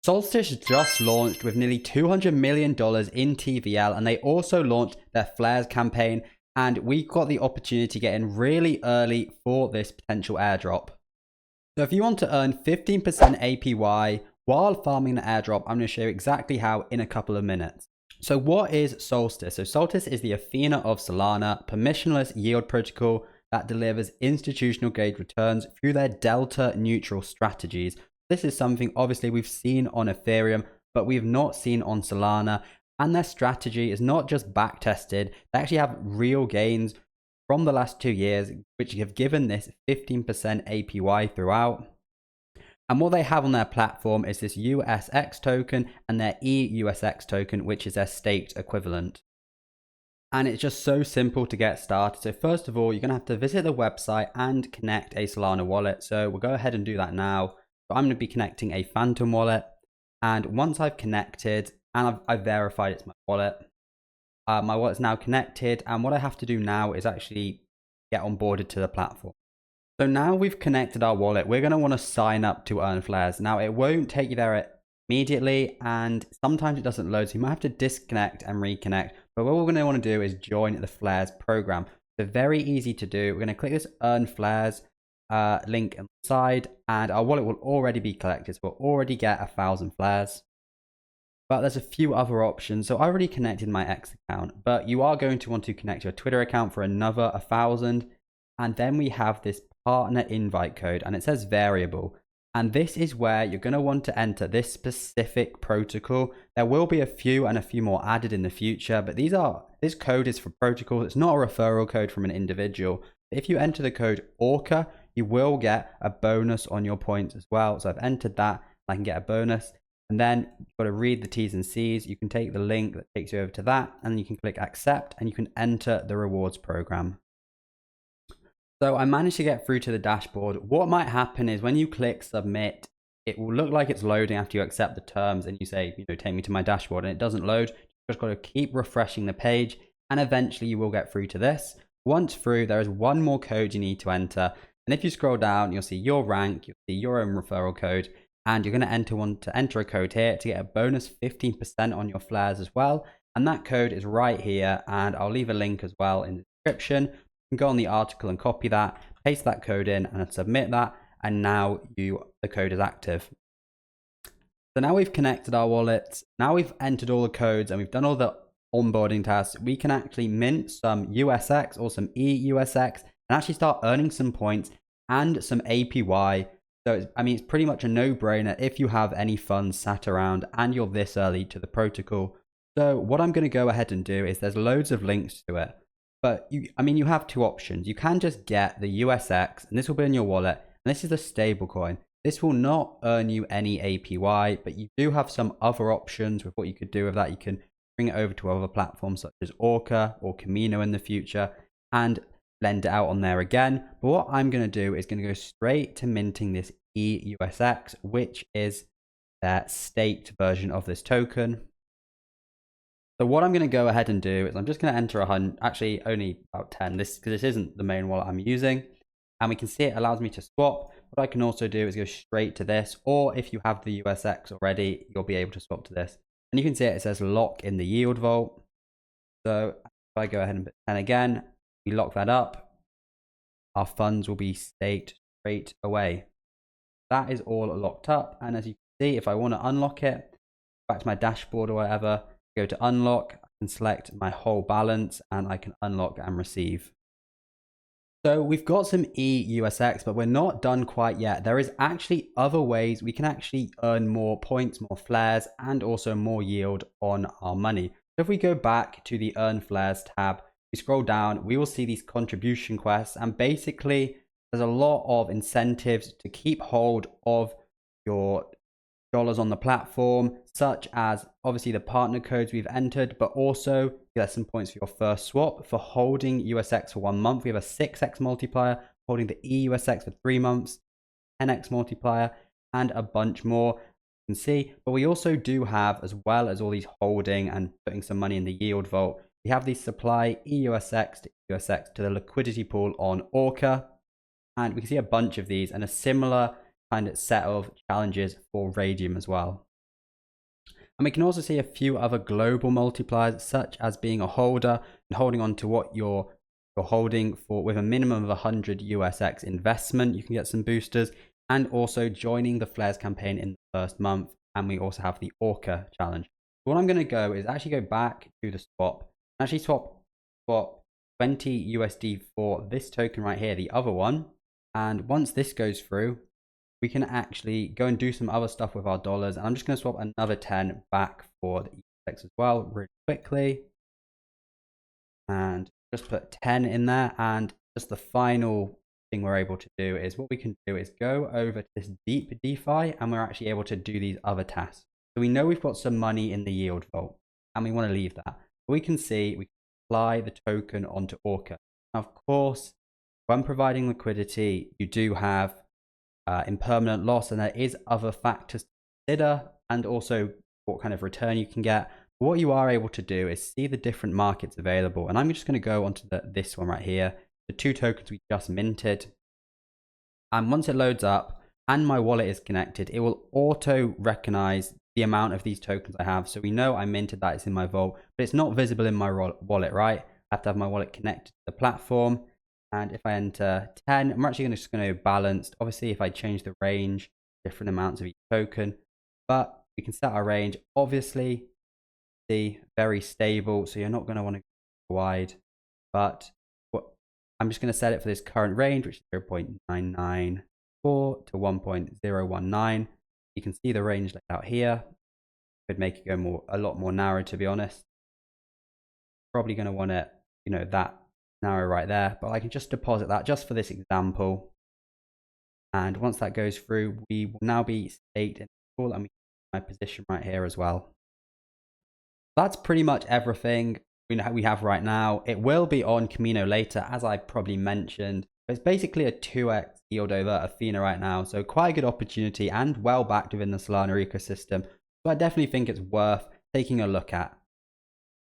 Solstice just launched with nearly $200 million in TVL, and they also launched their Flares campaign, and we got the opportunity to get in really early for this potential airdrop. So if you want to earn 15% APY while farming the airdrop, I'm going to show you exactly how in a couple of minutes. So what is Solstice? So Solstice is the ethena of Solana, permissionless yield protocol that delivers institutional grade returns through their delta neutral strategies. This is something obviously we've seen on Ethereum, but we've not seen on Solana. And their strategy is not just back tested. They actually have real gains from the last 2 years, which have given this 15% APY throughout. And what they have on their platform is this USX token and their EUSX token, which is their staked equivalent. And it's just so simple to get started. So first of all, you're going to have to visit the website and connect a Solana wallet. So we'll go ahead and do that now. So I'm going to be connecting a Phantom wallet. And once I've connected and I've verified it's my wallet's now connected. And what I have to do now is actually get onboarded to the platform. So now we've connected our wallet, we're going to want to sign up to earn Flares. Now it won't take you there immediately, and sometimes it doesn't load, so you might have to disconnect and reconnect. But what we're going to want to do is join the Flares program. So very easy to do. We're going to click this earn Flares link on the side, and our wallet will already be collected. So we'll already get 1,000 Flares. But there's a few other options. So I already connected my X account, but you are going to want to connect your Twitter account for another 1,000. And then we have this partner invite code, and it says variable. And this is where you're going to want to enter this specific protocol. There will be a few more added in the future, but this code is for protocol. It's not a referral code from an individual. If you enter the code ORCA, you will get a bonus on your points as well. So I've entered that, I can get a bonus. And then you've got to read the T's and C's. You can take the link that takes you over to that, and you can click accept, and you can enter the rewards program. So I managed to get through to the dashboard. What might happen is when you click submit, it will look like it's loading after you accept the terms and you say, take me to my dashboard, and it doesn't load. You've just got to keep refreshing the page, and eventually you will get through to this. Once through, there is one more code you need to enter. And if you scroll down, you'll see your rank, you'll see your own referral code, and you're going to want to enter a code here to get a bonus 15% on your Flares as well. And that code is right here, and I'll leave a link as well in the description. You can go on the article and copy that, paste that code in and submit that, and now the code is active. So now we've connected our wallets, now we've entered all the codes and we've done all the onboarding tasks. We can actually mint some USX or some EUSX and actually start earning some points and some APY. So it's pretty much a no-brainer if you have any funds sat around and you're this early to the protocol. So what I'm going to go ahead and do is there's loads of links to it. But you have two options. You can just get the USX, and this will be in your wallet, and this is a stable coin. This will not earn you any APY, but you do have some other options with what you could do with that. You can bring it over to other platforms such as Orca or Camino in the future and lend it out on there again. But what I'm going to do is going to go straight to minting this EUSX, which is their staked version of this token. So what I'm going to go ahead and do is I'm just going to enter 100, actually only about 10, because this isn't the main wallet I'm using. And we can see it allows me to swap. What I can also do is go straight to this, or if you have the USX already, you'll be able to swap to this. And you can see it says lock in the yield vault. So if I go ahead and put 10 again, we lock that up, our funds will be staked straight away. That is all locked up. And as you can see, if I want to unlock it, back to my dashboard or whatever, go to unlock, I can select my whole balance and I can unlock and receive. So we've got some EUSX, but we're not done quite yet. There is actually other ways we can actually earn more points, more Flares, and also more yield on our money. So if we go back to the earn Flares tab, we scroll down, we will see these contribution quests, and basically there's a lot of incentives to keep hold of your dollars on the platform, such as obviously the partner codes we've entered, but also you get some points for your first swap for holding USX for 1 month. We have a 6x multiplier, holding the EUSX for 3 months, 10x multiplier, and a bunch more you can see. But we also do have, as well as all these holding and putting some money in the yield vault, we have the supply EUSX to EUSX to the liquidity pool on Orca, and we can see a bunch of these and a similar kind of set of challenges for Radium as well. And we can also see a few other global multipliers, such as being a holder and holding on to what you're holding for with a minimum of 100 USX investment. You can get some boosters, and also joining the Flares campaign in the first month. And we also have the Orca challenge. What I'm going to go is actually go back to the swap, actually swap 20 USD for this token right here, the other one. And once this goes through, we can actually go and do some other stuff with our dollars. And I'm just going to swap another 10 back for the EX as well, really quickly. And just put 10 in there. And just the final thing we're able to do is what we can do is go over to this deep DeFi, and we're actually able to do these other tasks. So we know we've got some money in the yield vault, and we want to leave that. We can see we can apply the token onto Orca. Now, of course, when providing liquidity, you do have impermanent loss, and there is other factors to consider, and also what kind of return you can get. But what you are able to do is see the different markets available, and I'm just going to go onto this one right here, the 2 tokens we just minted. And once it loads up and my wallet is connected, it will auto recognize the amount of these tokens I have. So we know I minted that, it's in my vault, but it's not visible in my wallet, right? I have to have my wallet connected to the platform. And if I enter 10, I'm actually just going to balance. Obviously, if I change the range, different amounts of each token, but we can set our range. Obviously, see, very stable, so you're not going to want to go wide. But I'm just going to set it for this current range, which is 0.994 to 1.019. You can see the range laid out here. Could make it go a lot more narrow, to be honest. Probably going to want it, that narrow right there, but I can just deposit that just for this example. And once that goes through, we will now be staked in full, and we can my position right here as well. That's pretty much everything we have right now. It will be on Camino later, as I probably mentioned. It's basically a 2x yield over Ethena right now, so quite a good opportunity and well backed within the Solana ecosystem. So I definitely think it's worth taking a look at.